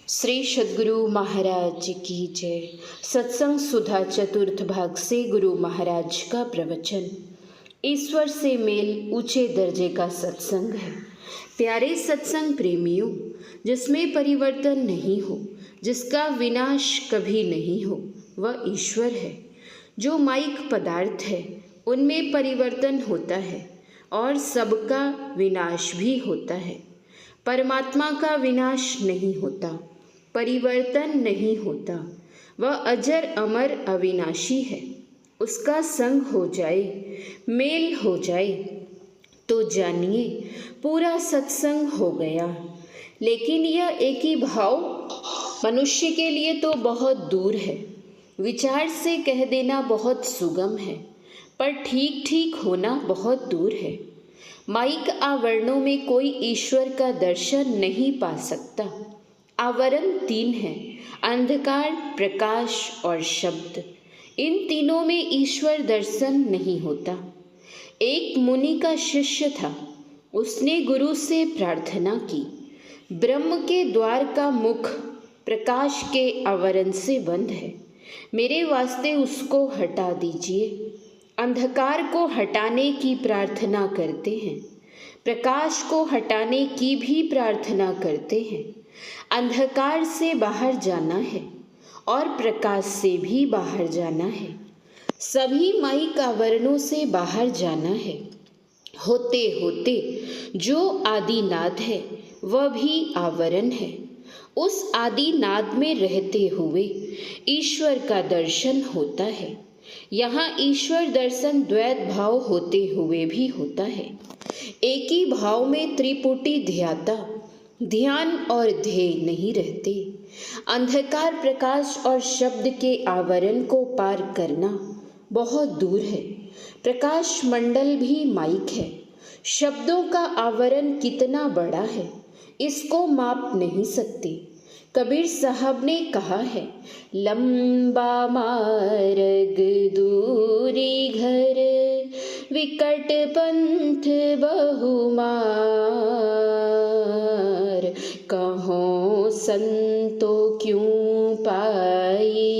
श्री सद्गुरु महाराज की जय। सत्संग सुधा चतुर्थ भाग से गुरु महाराज का प्रवचन। ईश्वर से मेल ऊंचे दर्जे का सत्संग है। प्यारे सत्संग प्रेमियों, जिसमें परिवर्तन नहीं हो, जिसका विनाश कभी नहीं हो, वह ईश्वर है। जो माइक पदार्थ है उनमें परिवर्तन होता है और सबका विनाश भी होता है। परमात्मा का विनाश नहीं होता, परिवर्तन नहीं होता। वह अजर अमर अविनाशी है। उसका संग हो जाए, मेल हो जाए तो जानिए पूरा सत्संग हो गया। लेकिन यह एक ही भाव मनुष्य के लिए तो बहुत दूर है। विचार से कह देना बहुत सुगम है, पर ठीक ठीक होना बहुत दूर है। माइक आवरणों में कोई ईश्वर का दर्शन नहीं पा सकता। आवरण तीन हैं: अंधकार, प्रकाश और शब्द। इन तीनों में ईश्वर दर्शन नहीं होता। एक मुनि का शिष्य था। उसने गुरु से प्रार्थना की, ब्रह्म के द्वार का मुख प्रकाश के आवरण से बंद है, मेरे वास्ते उसको हटा दीजिए। अंधकार को हटाने की प्रार्थना करते हैं, प्रकाश को हटाने की भी प्रार्थना करते हैं। अंधकार से बाहर जाना है और प्रकाश से भी बाहर जाना है। सभी माइक आवरणों से बाहर जाना है। होते होते जो आदिनाद है वह भी आवरण है। उस आदिनाद में रहते हुए ईश्वर का दर्शन होता है। यहाँ ईश्वर दर्शन द्वैत भाव होते हुए भी होता है। एक ही भाव में त्रिपुटी ध्याता, ध्यान और ध्येय नहीं रहते। अंधकार, प्रकाश और शब्द के आवरण को पार करना बहुत दूर है। प्रकाश मंडल भी माइक है। शब्दों का आवरण कितना बड़ा है, इसको माप नहीं सकते। कबीर साहब ने कहा है, लंबा मार्ग दूरी घर, विकट पंथ बहुमार, कहो संतो क्यों पाइए,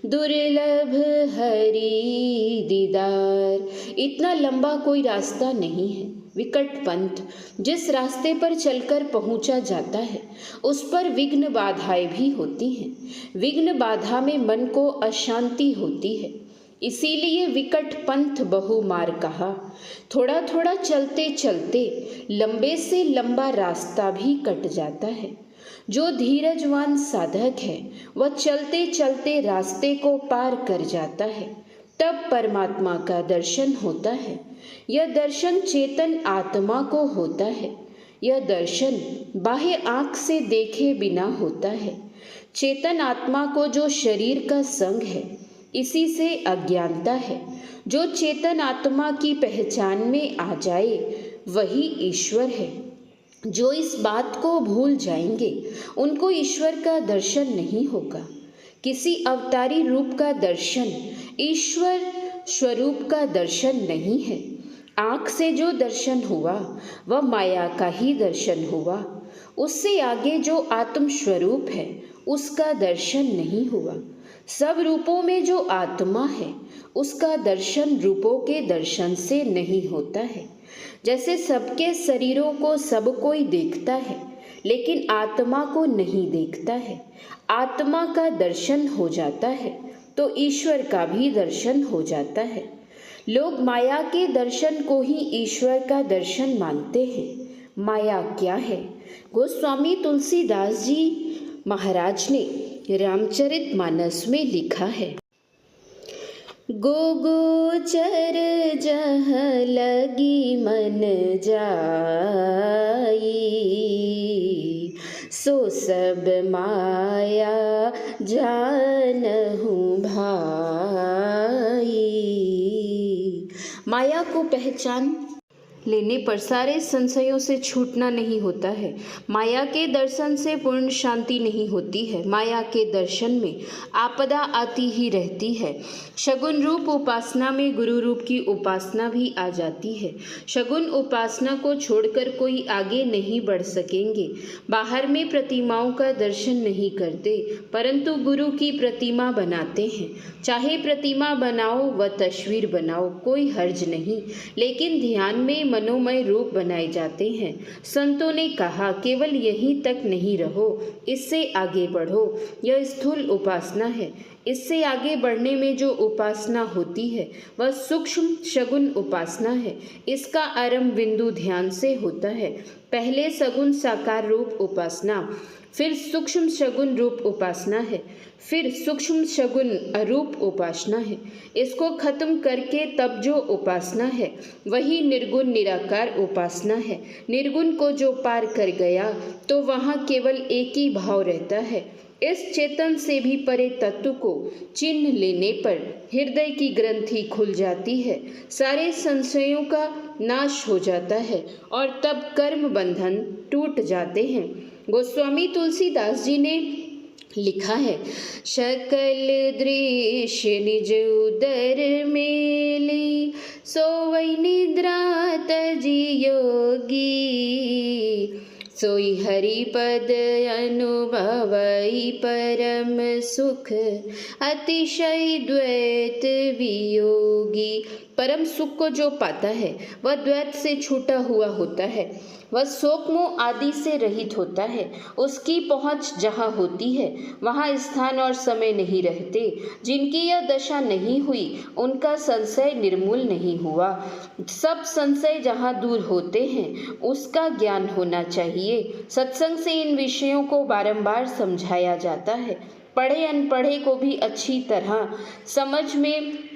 दुर्लभ हरि दीदार। इतना लंबा कोई रास्ता नहीं है। विकट पंथ, जिस रास्ते पर चलकर पहुंचा जाता है उस पर विघ्न बाधाएं भी होती हैं। विघ्न बाधा में मन को अशांति होती है, इसीलिए विकट पंथ बहुमार कहा। थोड़ा थोड़ा चलते चलते लंबे से लंबा रास्ता भी कट जाता है। जो धीरजवान साधक है वह चलते चलते रास्ते को पार कर जाता है, तब परमात्मा का दर्शन होता है। यह दर्शन चेतन आत्मा को होता है। यह दर्शन बाह्य आँख से देखे बिना होता है। चेतन आत्मा को जो शरीर का संग है, इसी से अज्ञानता है। जो चेतन आत्मा की पहचान में आ जाए वही ईश्वर है। जो इस बात को भूल जाएंगे उनको ईश्वर का दर्शन नहीं होगा। किसी अवतारी रूप का दर्शन ईश्वर स्वरूप का दर्शन नहीं है। आँख से जो दर्शन हुआ वह माया का ही दर्शन हुआ। उससे आगे जो आत्म स्वरूप है उसका दर्शन नहीं हुआ। सब रूपों में जो आत्मा है उसका दर्शन रूपों के दर्शन से नहीं होता है। जैसे सबके शरीरों को सब कोई देखता है लेकिन आत्मा को नहीं देखता है। आत्मा का दर्शन हो जाता है तो ईश्वर का भी दर्शन हो जाता है। लोग माया के दर्शन को ही ईश्वर का दर्शन मानते हैं। माया क्या है? गोस्वामी तुलसीदास जी महाराज ने रामचरितमानस में लिखा है, गोगोचर जह लगी मन जाई, सो सब माया जानहु भाई। माया को पहचान लेने पर सारे संशयों से छूटना नहीं होता है। माया के दर्शन से पूर्ण शांति नहीं होती है। माया के दर्शन में आपदा आती ही रहती है। शगुन रूप उपासना में गुरु रूप की उपासना भी आ जाती है। शगुन उपासना को छोड़कर कोई आगे नहीं बढ़ सकेंगे। बाहर में प्रतिमाओं का दर्शन नहीं करते, परंतु गुरु की प्रतिमा बनाते हैं। चाहे प्रतिमा बनाओ व तस्वीर बनाओ, कोई हर्ज नहीं, लेकिन ध्यान में मनोमय रूप बनाए जाते हैं। संतों ने कहा केवल यहीं तक नहीं रहो, इससे आगे बढ़ो। यह स्थूल उपासना है। इससे आगे बढ़ने में जो उपासना होती है वह सूक्ष्म शगुन उपासना है। इसका आरंभ बिंदु ध्यान से होता है। पहले सगुण साकार रूप उपासना, फिर सूक्ष्म शगुन रूप उपासना है, फिर सूक्ष्म शगुन अरूप उपासना है। इसको खत्म करके तब जो उपासना है वही निर्गुण निराकार उपासना है। निर्गुण को जो पार कर गया तो वहाँ केवल एक ही भाव रहता है। इस चेतन से भी परे तत्व को चिन्ह लेने पर हृदय की ग्रंथि खुल जाती है, सारे संशयों का नाश हो जाता है और तब कर्म बंधन टूट जाते हैं। गोस्वामी तुलसीदास जी ने लिखा है, सकल दृश्य निज उदर मेली, सोवै निद्रा तजी योगी, सोई हरि पद अनुभवई परम सुख, अतिशय द्वैत वियोगी। परम सुख को जो पाता है वह द्वैत से छूटा हुआ होता है। वह शोक मोह आदि से रहित होता है। उसकी पहुँच जहाँ होती है वहाँ स्थान और समय नहीं रहते। जिनकी यह दशा नहीं हुई उनका संशय निर्मूल नहीं हुआ। सब संशय जहाँ दूर होते हैं उसका ज्ञान होना चाहिए। सत्संग से इन विषयों को बारंबार समझाया जाता है। पढ़े अनपढ़े को भी अच्छी तरह समझ में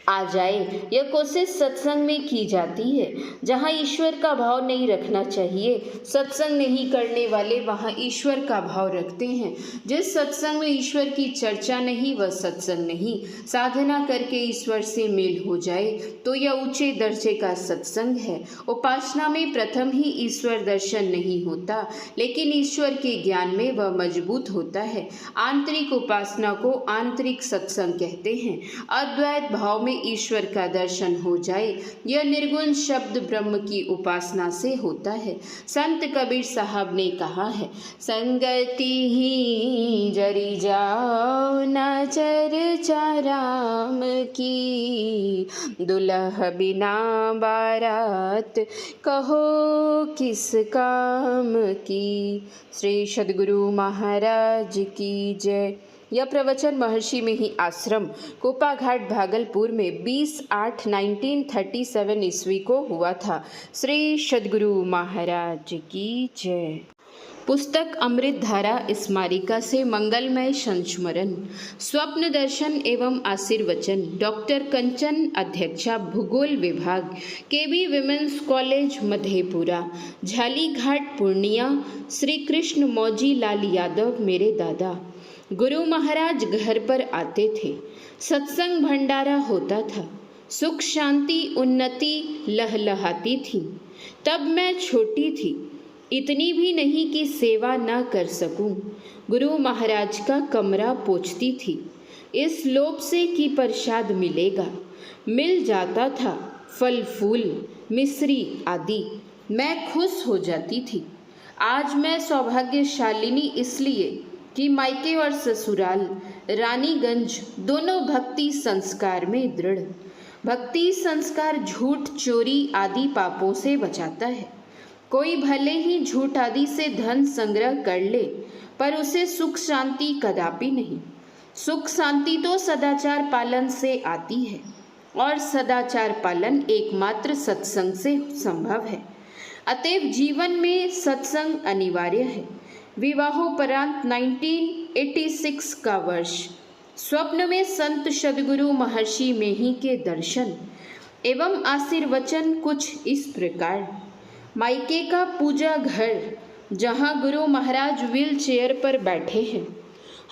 आ जाए, यह कोशिश सत्संग में की जाती है। जहाँ ईश्वर का भाव नहीं रखना चाहिए, सत्संग नहीं करने वाले वहाँ ईश्वर का भाव रखते हैं। जिस सत्संग में ईश्वर की चर्चा नहीं वह सत्संग नहीं। साधना करके ईश्वर से मेल हो जाए तो यह ऊंचे दर्जे का सत्संग है। उपासना में प्रथम ही ईश्वर दर्शन नहीं होता, लेकिन ईश्वर के ज्ञान में वह मजबूत होता है। आंतरिक उपासना को आंतरिक सत्संग कहते हैं। अद्वैत भाव में ईश्वर का दर्शन हो जाए, यह निर्गुण शब्द ब्रह्म की उपासना से होता है। संत कबीर साहब ने कहा है, संगति ही जरी जाओ न चर्चा राम की, दुल्ह बिना बारात कहो किस काम की। श्री सद्गुरु महाराज की जय। यह प्रवचन महर्षि में ही आश्रम कोपाघाट भागलपुर में 20/8/1937 ईस्वी को हुआ था। श्री सद्गुरु महाराज की जय। पुस्तक अमृत धारा स्मारिका से मंगलमय संस्मरण। स्वप्न दर्शन एवं आशीर्वचन। डॉक्टर कंचन, अध्यक्षा भूगोल विभाग, केबी विमेंस कॉलेज मधेपुरा, झालीघाट पूर्णिया। श्री कृष्ण मौजी लाल यादव मेरे दादा। गुरु महाराज घर पर आते थे, सत्संग भंडारा होता था, सुख शांति उन्नति लहलहाती थी। तब मैं छोटी थी, इतनी भी नहीं कि सेवा न कर सकूं। गुरु महाराज का कमरा पोंछती थी, इस लोभ से कि प्रसाद मिलेगा। मिल जाता था फल फूल मिश्री आदि, मैं खुश हो जाती थी। आज मैं सौभाग्यशालिनी इसलिए कि मायके और ससुराल रानीगंज दोनों भक्ति संस्कार में दृढ़। भक्ति संस्कार झूठ चोरी आदि पापों से बचाता है। कोई भले ही झूठ आदि से धन संग्रह कर ले, पर उसे सुख शांति कदापि नहीं। सुख शांति तो सदाचार पालन से आती है, और सदाचार पालन एकमात्र सत्संग से संभव है। अतएव जीवन में सत्संग अनिवार्य है। विवाहोपरांत 1986 का वर्ष। स्वप्न में संत सद्गुरु महर्षि मेही के दर्शन एवं आशीर्वचन कुछ इस प्रकार। मायके का पूजा घर, जहाँ गुरु महाराज व्हील चेयर पर बैठे हैं।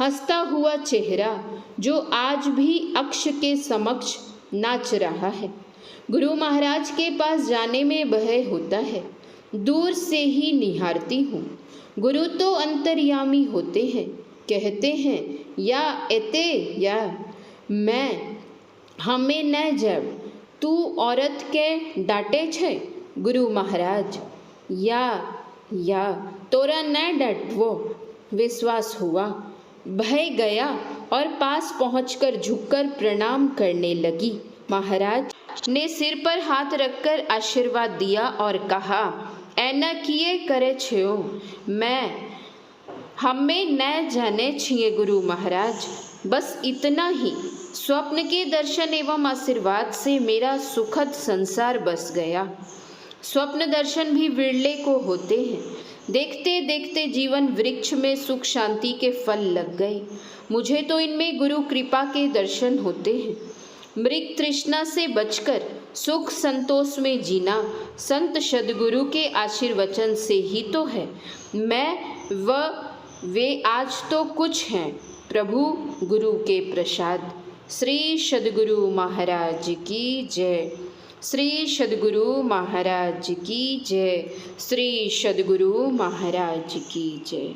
हंसता हुआ चेहरा जो आज भी अक्ष के समक्ष नाच रहा है। गुरु महाराज के पास जाने में भय होता है, दूर से ही निहारती हूँ। गुरु तो अंतर्यामी होते हैं, कहते हैं या एते या मैं हमें न जब तू औरत के डांटे छे। गुरु महाराज या तोरा न डटवो। विश्वास हुआ, भय गया और पास पहुंचकर झुककर प्रणाम करने लगी। महाराज ने सिर पर हाथ रखकर आशीर्वाद दिया और कहा, ऐना किए करे छो, मैं हमें न जाने छिए गुरु महाराज। बस इतना ही। स्वप्न के दर्शन एवं आशीर्वाद से मेरा सुखद संसार बस गया। स्वप्न दर्शन भी विरले को होते हैं। देखते देखते जीवन वृक्ष में सुख शांति के फल लग गए। मुझे तो इनमें गुरु कृपा के दर्शन होते हैं। मृग तृष्णा से बचकर सुख संतोष में जीना संत सद्गुरु के आशीर्वचन से ही तो है। मैं वे आज तो कुछ हैं, प्रभु गुरु के प्रसाद। श्री सद्गुरु महाराज की जय। श्री सद्गुरु महाराज की जय। श्री सद्गुरु महाराज की जय।